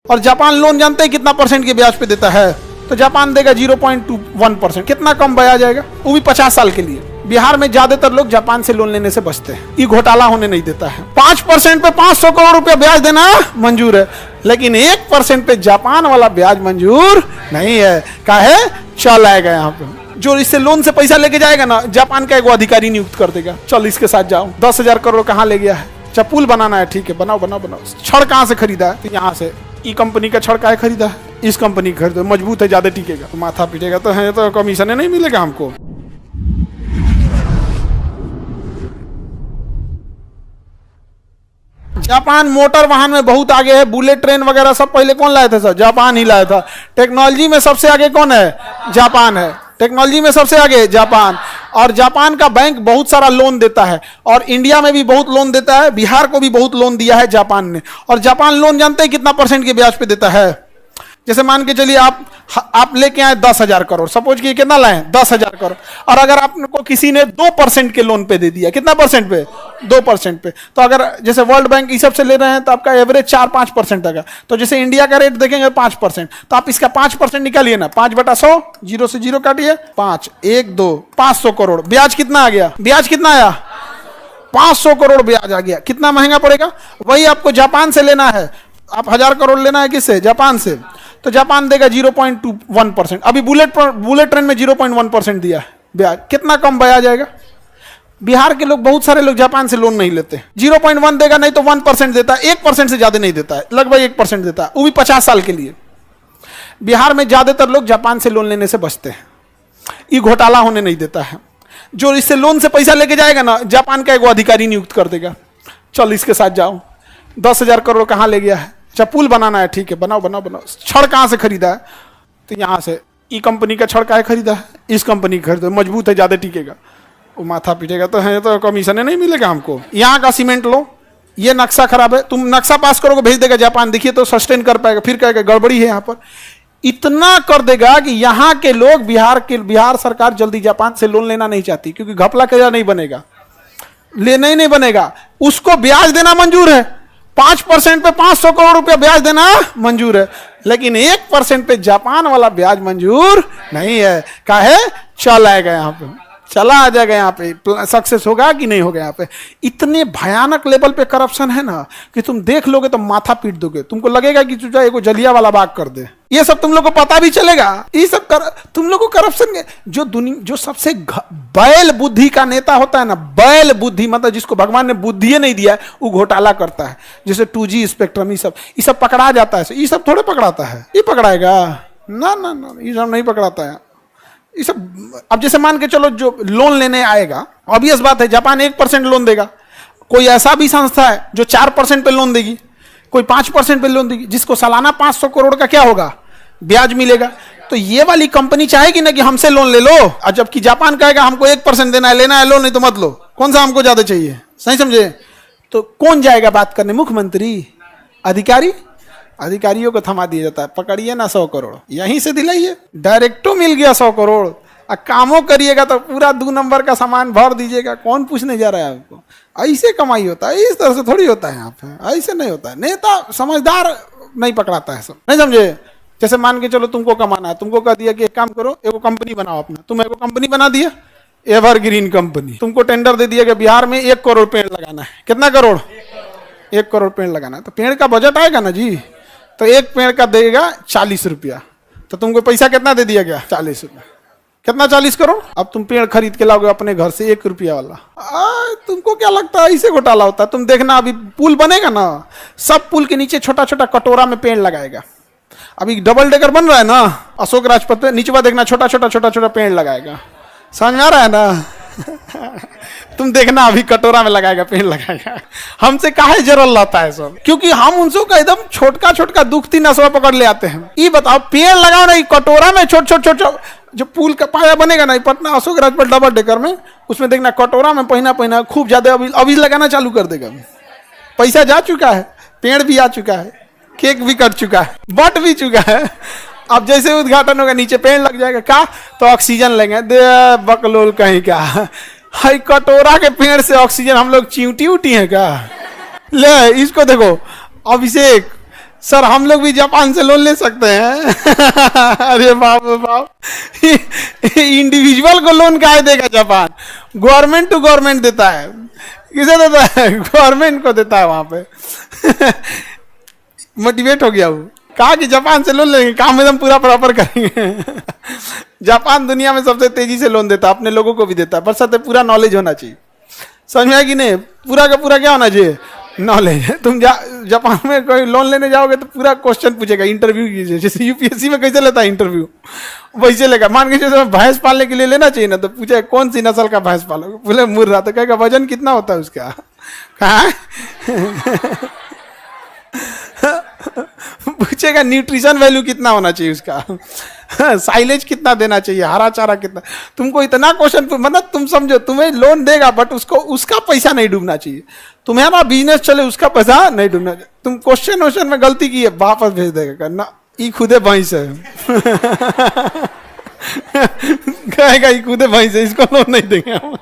और Japan loan जानते हैं कितना परसेंट के ब्याज पे देता है? तो जापान देगा 0.21%। कितना कम ब्याज आएगा, वो भी 50 साल के लिए। बिहार में ज्यादातर लोग जापान से लोन लेने से बचते हैं, ये घोटाला होने नहीं देता है। 5% पे 500 करोड़ रुपया ब्याज देना मंजूर है, लेकिन 1% पे जापान वाला ब्याज मंजूर नहीं है। काहे? चल आएगा यहाँ पे जो इससे लोन से पैसा लेके जाएगा ना, जापान का एक अधिकारी नियुक्त कर देगा, चल इसके साथ जाओ। 10,000 करोड़ कहाँ ले गया है? अच्छा पुल बनाना है, ठीक है बनाओ बनाओ बनाओ। छड़ कहाँ से खरीदा है? तो यहाँ से। ई कंपनी का छड़ का खरीदा है, इस कंपनी का खरीदो, मजबूत है, ज्यादा टिकेगा। तो माथा पीटेगा तो है, तो कमीशन नहीं मिलेगा हमको। जापान मोटर वाहन में बहुत आगे है, बुलेट ट्रेन वगैरह सब पहले कौन लाया था? सर जापान ही लाया था। टेक्नोलॉजी में सबसे आगे कौन है? जापान है। टेक्नोलॉजी में सबसे आगे जापान। और जापान का बैंक बहुत सारा लोन देता है, और इंडिया में भी बहुत लोन देता है, बिहार को भी बहुत लोन दिया है जापान ने। और जापान लोन जानते हैं कितना परसेंट के ब्याज पे देता है? जैसे मान के चलिए आप लेके आए 10,000 करोड़, सपोज कि कितना लाए? 10,000 करोड़। और अगर आपको किसी ने 2% के लोन पे दे दिया, कितना परसेंट पे? 2% पे। तो अगर जैसे वर्ल्ड बैंक इस सब से ले रहे हैं तो आपका एवरेज 4-5% आएगा। तो जैसे इंडिया का रेट देखेंगे 5%, तो आप इसका 5% निकालिए ना, 5/100, 0 से 0 काटिए, 5, 1, 2, 500 करोड़। ब्याज कितना आ गया? ब्याज कितना आया? 500 करोड़ ब्याज आ गया। कितना महंगा पड़ेगा? वही आपको जापान से लेना है, आप 1000 करोड़ लेना है किससे? जापान से। तो जापान देगा 0.21%। अभी बुलेट ट्रेन में 0.1% दिया है ब्याज। कितना कम ब्याज आएगा? बिहार के लोग, बहुत सारे लोग जापान से लोन नहीं लेते। 0.1 देगा, नहीं तो 1% देता है, 1% से ज्यादा नहीं देता है, लगभग 1% देता है, वो भी 50 साल के लिए। बिहार में ज्यादातर लोग जापान से लोन लेने से बचते हैं, ये घोटाला होने नहीं देता है। जो इससे लोन से पैसा लेके जाएगा ना, जापान का एक अधिकारी नियुक्त कर देगा, चल इसके साथ जाओ। 10,000 करोड़ कहाँ ले गया है? अच्छा पुल बनाना है, ठीक है बनाओ बनाओ बनाओ। छड़ कहाँ से खरीदा है? तो यहाँ से। ई कंपनी का छड़ का खरीदा है, इस कंपनी का खरीदो, मजबूत है, ज्यादा टिकेगा। वो माथा पीटेगा तो है, तो कमीशन नहीं मिलेगा हमको। यहाँ का सीमेंट लो, ये नक्शा खराब है, तुम नक्शा पास करोगे, भेज देगा जापान, देखिए तो सस्टेन कर पाएगा, फिर कहेगा गड़बड़ी है यहाँ पर। इतना कर देगा कि यहाँ के लोग, बिहार सरकार जल्दी जापान से लोन लेना नहीं चाहती, क्योंकि घपला करेगा नहीं बनेगा, लेना ही नहीं बनेगा। उसको ब्याज देना मंजूर है, 5% पे 500 करोड़ रुपया ब्याज देना मंजूर है, लेकिन 1% पे जापान वाला ब्याज मंजूर नहीं है। काहे? चल आएगा यहाँ पे, चला आ जाएगा यहाँ पे, सक्सेस होगा कि नहीं होगा यहाँ पे। इतने भयानक लेवल पे करप्शन है ना कि तुम देख लोगे तो माथा पीट दोगे, तुमको लगेगा कि तुझे एगो जलियांवाला बाग कर दे। ये सब तुम लोग को पता भी चलेगा, ये सब तुम लोग को करप्शन के जो सबसे बैल बुद्धि का नेता होता है ना, बैल बुद्धि मतलब जिसको भगवान ने बुद्धि नहीं दिया है, वो घोटाला करता है। जैसे 2G स्पेक्ट्रम, ये सब पकड़ा जाता है। ये सब थोड़े पकड़ाता है, ये पकड़ाएगा ना ना ना, ये सब नहीं पकड़ाता है ये सब। अब जैसे मान के चलो जो लोन लेने आएगा, ऑब्वियस बात है जापान 1% लोन देगा। कोई ऐसा भी संस्था है जो 4% पे लोन देगी, कोई 5% पे लोन देगी, जिसको सालाना 500 करोड़ का क्या होगा? ब्याज मिलेगा। तो ये वाली कंपनी चाहेगी ना कि हमसे लोन ले लो, और जबकि जापान कहेगा हमको 1% देना है, लेना है लो, नहीं तो मत लो। कौन सा हमको ज्यादा चाहिए? सही समझे? तो कौन जाएगा बात करने? मुख्यमंत्री, अधिकारी? अधिकारियों को थमा दिया जाता है, पकड़िए ना 100 करोड़, यहीं से दिलाइए, डायरेक्टो मिल गया 100 करोड़। कामों करिएगा तो पूरा 2 नंबर का सामान भर दीजिएगा, कौन पूछने जा रहा है आपको? ऐसे कमाई होता है, इस तरह से थोड़ी होता है यहाँ पे, ऐसे नहीं होता है। नेता समझदार नहीं पकड़ाता है सब, नहीं समझे? जैसे मान के चलो तुमको कमाना है, तुमको कह दिया कि एक काम करो, एगो कंपनी बनाओ अपना, तुम एगो कंपनी बना दिया, एवरग्रीन कंपनी। तुमको टेंडर दे दिया कि बिहार में 1 करोड़ पेड़ लगाना है। कितना करोड़? 1 करोड़ पेड़ लगाना है। तो पेड़ का बजट आएगा ना जी, तो एक पेड़ का देगा 40 रुपया, तो तुमको पैसा कितना दे दिया गया? 40 रुपया। कितना? 40 करोड़। अब तुम पेड़ खरीद के लाओगे अपने घर से 1 रुपया वाला। तुमको क्या लगता है ऐसे घोटाला होता है? तुम देखना, अभी पुल बनेगा ना, सब पुल के नीचे छोटा छोटा कटोरा में पेड़ लगाएगा। अभी डबल डेकर बन रहा है ना अशोक राजपथ पे, नीचे देखना छोटा छोटा पेड़ लगाएगा। समझ में आ रहा है ना? तुम देखना अभी कटोरा में लगाएगा, पेड़ लगाएगा। हमसे काहे जरूर लाता है सब? क्योंकि हम उनसे का एकदम छोटका दुखती नसवा पकड़ ले आते हैं। ये बताओ, पेड़ लगाओ ना कटोरा में, छोट जो पुल का पाया बनेगा ना पटना अशोक राजपथ डबल डेकर में, उसमें देखना कटोरा में पहिना खूब ज्यादा अभी लगाना चालू कर देगा। पैसा जा चुका है, पेड़ भी आ चुका है, केक भी कट चुका है, बट भी चुका है। अब जैसे उद्घाटन होगा नीचे पेड़ लग जाएगा, क्या तो ऑक्सीजन लेंगे। दे बकलोल कहीं का, हाई कटोरा के पेड़ से ऑक्सीजन हम लोग चिंटी उटी है क्या? ले इसको देखो, अभिषेक सर हम लोग भी जापान से लोन ले सकते हैं। अरे बाप रे बाप, इंडिविजुअल को लोन काहे देगा जापान? गवर्नमेंट टू गवर्नमेंट देता है। किसे देता है? गवर्नमेंट को देता है वहां पे। मोटिवेट हो गया वो, कहा कि जापान से लोन लेंगे, काम एकदम पूरा प्रॉपर करेंगे। जापान दुनिया में सबसे तेजी से लोन देता है, अपने लोगों को भी देता है, पर साथ पूरा नॉलेज होना चाहिए। समझ में आया कि नहीं? पूरा का पूरा क्या होना चाहिए? नॉलेज। तुम जापान में कोई लोन लेने जाओगे तो पूरा क्वेश्चन पूछेगा, इंटरव्यू कीजिए, जैसे यूपीएससी में कैसे लेता है इंटरव्यू, वैसे लेगा। मान के जैसे भैंस पालने के लिए लेना चाहिए ना, तो पूछे कौन सी नस्ल का भैंस पालोगे, बोले मुर्रा, तो कहेगा वजन कितना होता है उसका, कहाँ पूछेगा न्यूट्रिशन वैल्यू कितना होना चाहिए उसका, साइलेज कितना देना चाहिए, हरा चारा कितना। तुमको इतना क्वेश्चन, मतलब तुम समझो, तुम्हें लोन देगा बट उसको उसका पैसा नहीं डूबना चाहिए, तुम्हारा बिजनेस चले उसका पैसा नहीं डूबना चाहिए। तुम क्वेश्चन में गलती की है, वापस भेज देगा ना, ई खुदे भैंस है। कहेगा ई खुदे भैंस है, इसको लोन नहीं देंगे हम।